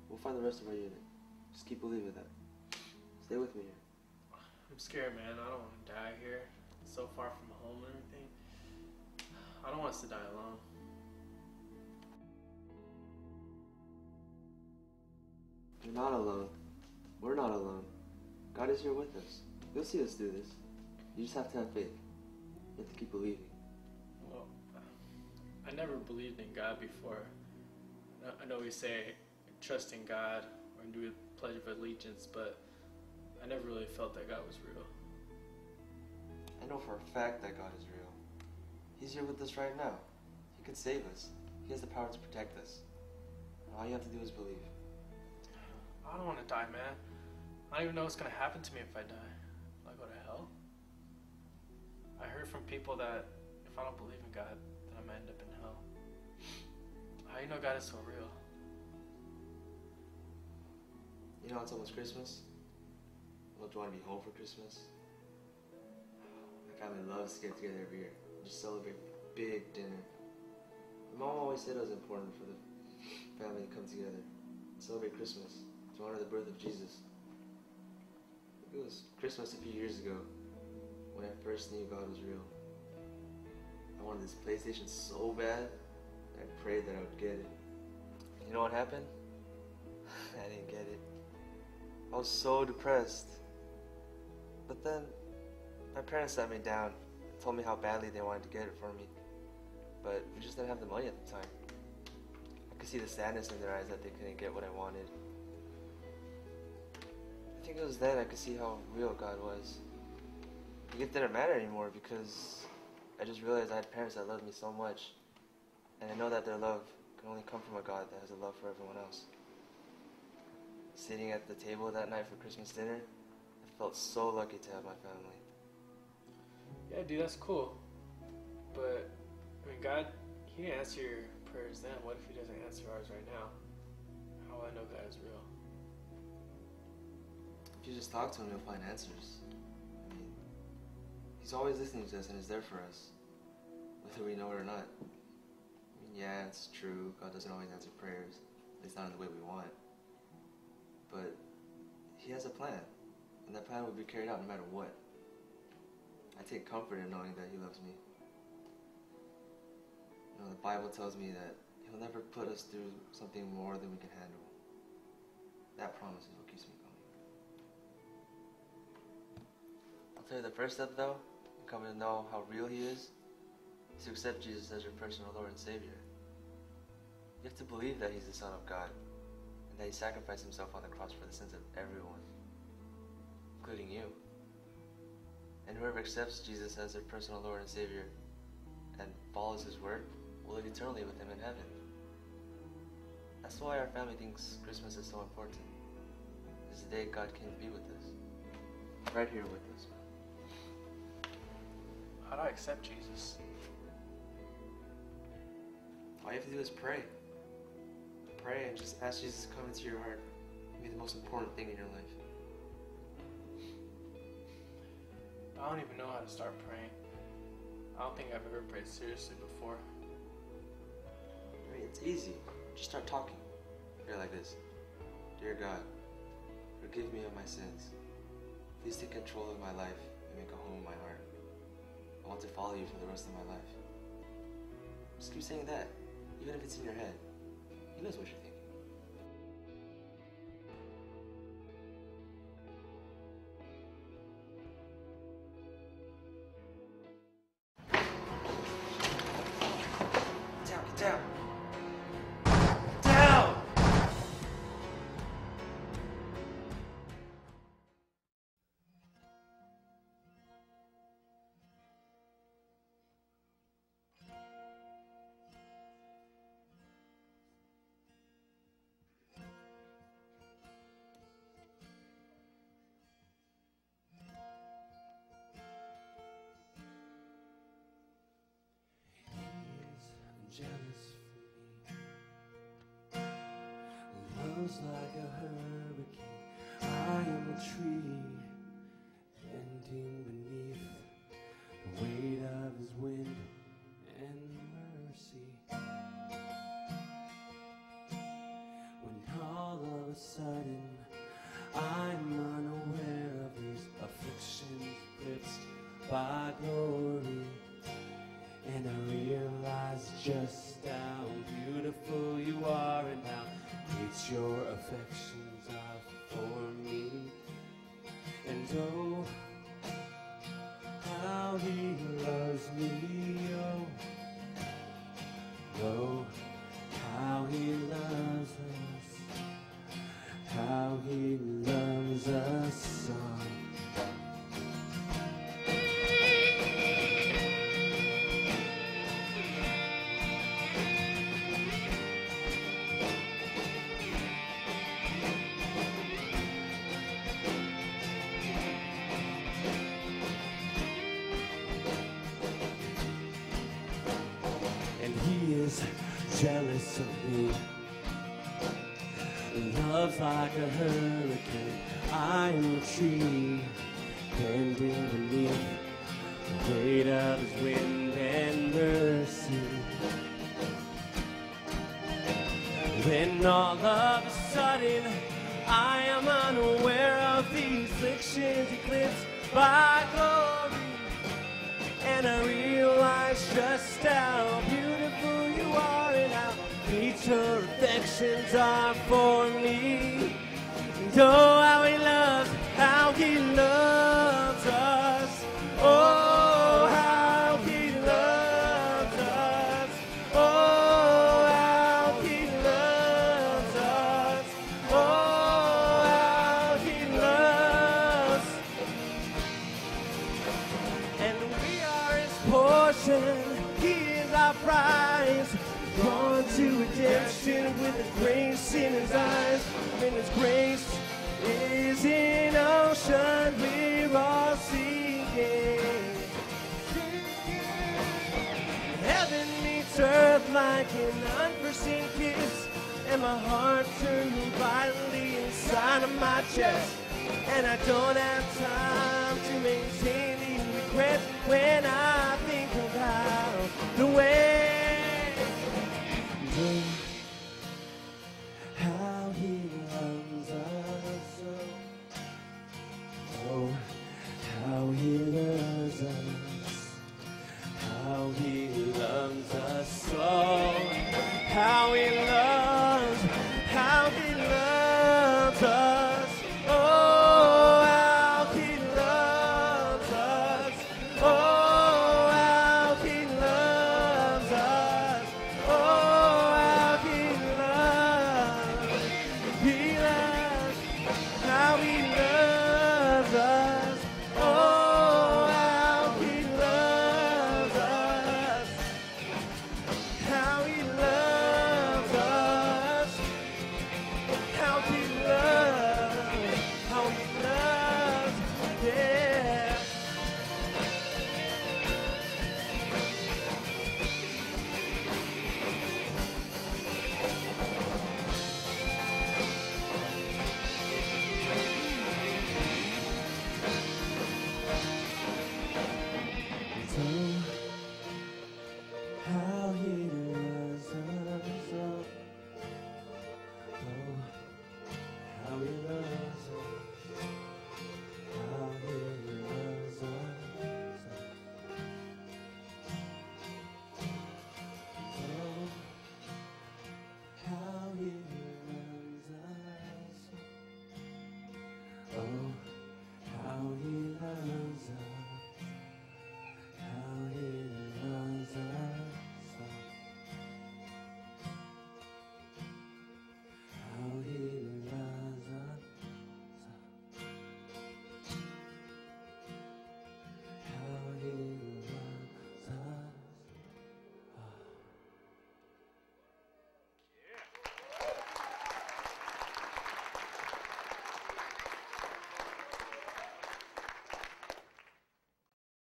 We'll find the rest of our unit. Just keep believing that. Stay with me here. I'm scared, man. I don't want to die here. So far from home and everything. I don't want us to die alone. You're not alone. We're not alone. God is here with us. You'll see us do this. You just have to have faith. You have to keep believing. Well, I never believed in God before. I know we say trust in God or do a pledge of allegiance, but I never really felt that God was real. I know for a fact that God is real. He's here with us right now. He can save us. He has the power to protect us. And all you have to do is believe. I don't want to die, man. I don't even know what's going to happen to me if I die. Will I go to hell? I heard from people that if I don't believe in God, then I might end up in hell. How do you know God is so real? You know, it's almost Christmas. Don't you want to be home for Christmas? My family loves to get together every year. Just celebrate big dinner. My mom always said it was important for the family to come together and celebrate Christmas to honor the birth of Jesus. It was Christmas a few years ago when I first knew God was real. I wanted this PlayStation so bad that I prayed that I would get it. You know what happened? I didn't get it. I was so depressed. But then my parents sat me down and told me how badly they wanted to get it for me. But we just didn't have the money at the time. I could see the sadness in their eyes that they couldn't get what I wanted. I think it was then I could see how real God was. The gift didn't matter anymore because I just realized I had parents that loved me so much. And I know that their love can only come from a God that has a love for everyone else. Sitting at the table that night for Christmas dinner, I felt so lucky to have my family. Yeah, dude, that's cool. But, I mean, God, He didn't answer your prayers then. What if He doesn't answer ours right now? How will I know God is real? If you just talk to Him, you'll find answers. I mean, He's always listening to us and is there for us, whether we know it or not. I mean, yeah, it's true. God doesn't always answer prayers. At least not in the way we want. But He has a plan, and that plan will be carried out no matter what. I take comfort in knowing that He loves me. You know, the Bible tells me that He'll never put us through something more than we can handle. That promise is what keeps me going. I'll tell you the first step, though, in coming to know how real He is to accept Jesus as your personal Lord and Savior. You have to believe that He's the Son of God, and that He sacrificed Himself on the cross for the sins of everyone, including you. And whoever accepts Jesus as their personal Lord and Savior and follows His word will live eternally with Him in heaven. That's why our family thinks Christmas is so important. It's the day God came to be with us. Right here with us. How do I accept Jesus? All you have to do is pray. Pray and just ask Jesus to come into your heart and be the most important thing in your life. I don't even know how to start praying. I don't think I've ever prayed seriously before. I mean, it's easy. Just start talking. Pray like this. Dear God, forgive me of my sins. Please take control of my life and make a home in my heart. I want to follow you for the rest of my life. Just keep saying that, even if it's in your head. He knows what you're thinking. Get down! Down! Jealous for me. Love's like a hurricane. I am a tree bending beneath the weight of His wind and mercy. When all by glory. And I realize just how beautiful you are and how great your affections are for me. And oh, how he loves me, oh, how he loves us, how he loves us all. Jealous of me, love's like a hurricane. I am a tree bending beneath the weight of his wind and mercy. Then all of a sudden I am unaware of these afflictions eclipsed by glory, and I realize just how beautiful you are and how great your affections are for me. And oh, how he loves us. Oh, how he loves us. Oh, how he loves us. Oh, how he loves. And we are his portion. He is our prize. Drawn to redemption with his grace in his eyes. When his grace is in ocean, we're all sinking. Heaven meets earth like an unforeseen kiss, and my heart turned violently inside of my chest. And I don't have time to maintain these regrets when I think about the way. How he loves us, oh, how he loves us, how he loves us, oh, how he loves us, oh, how he loves us, oh, how he loves us, oh, how he loves, how he loves us, oh, how he loves us, how he loves us, how he loves us.